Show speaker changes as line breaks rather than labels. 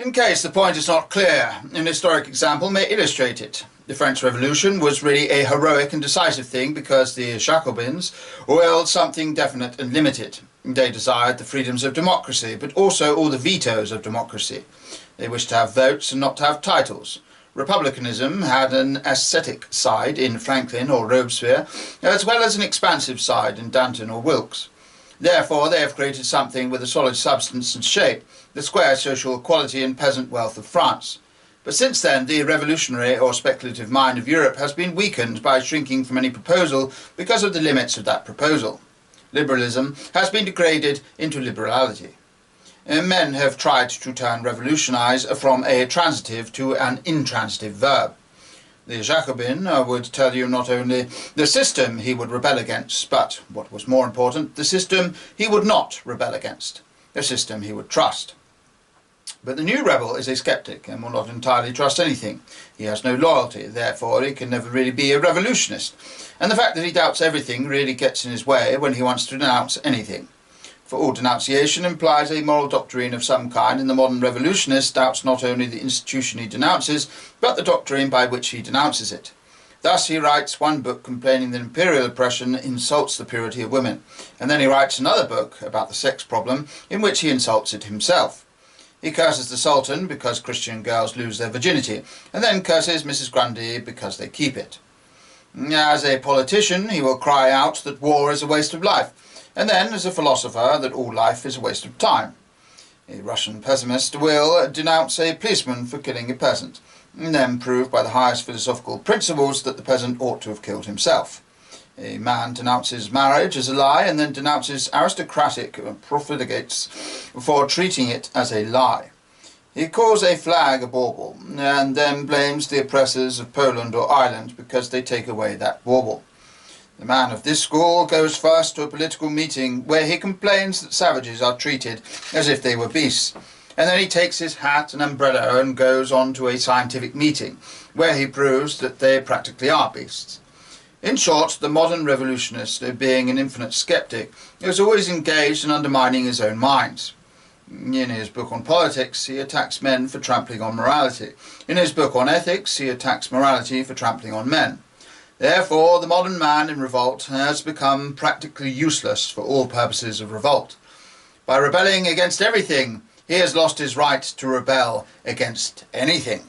In case the point is not clear, an historic example may illustrate it. The French Revolution was really a heroic and decisive thing because the Jacobins willed something definite and limited. They desired the freedoms of democracy, but also all the vetoes of democracy. They wished to have votes and not to have titles. Republicanism had an ascetic side in Franklin or Robespierre, as well as an expansive side in Danton or Wilkes. Therefore, they have created something with a solid substance and shape, the square social equality and peasant wealth of France. But since then, the revolutionary or speculative mind of Europe has been weakened by shrinking from any proposal because of the limits of that proposal. Liberalism has been degraded into liberality. Men have tried to turn revolutionize from a transitive to an intransitive verb. The Jacobin would tell you not only the system he would rebel against, but, what was more important, the system he would not rebel against, a system he would trust. But the new rebel is a skeptic and will not entirely trust anything. He has no loyalty, therefore he can never really be a revolutionist. And the fact that he doubts everything really gets in his way when he wants to denounce anything. For all denunciation implies a moral doctrine of some kind, and the modern revolutionist doubts not only the institution he denounces, but the doctrine by which he denounces it. Thus he writes one book complaining that imperial oppression insults the purity of women, and then he writes another book about the sex problem in which he insults it himself. He curses the Sultan because Christian girls lose their virginity, and then curses Mrs. Grundy because they keep it. As a politician, he will cry out that war is a waste of life, and then, as a philosopher, that all life is a waste of time. A Russian pessimist will denounce a policeman for killing a peasant, and then prove by the highest philosophical principles that the peasant ought to have killed himself. A man denounces marriage as a lie, and then denounces aristocratic profligates for treating it as a lie. He calls a flag a bauble, and then blames the oppressors of Poland or Ireland because they take away that bauble. The man of this school goes first to a political meeting where he complains that savages are treated as if they were beasts, and then he takes his hat and umbrella and goes on to a scientific meeting where he proves that they practically are beasts. In short, the modern revolutionist, being an infinite skeptic, is always engaged in undermining his own mind. In his book on politics, he attacks men for trampling on morality. In his book on ethics, he attacks morality for trampling on men. Therefore, the modern man in revolt has become practically useless for all purposes of revolt. By rebelling against everything, he has lost his right to rebel against anything.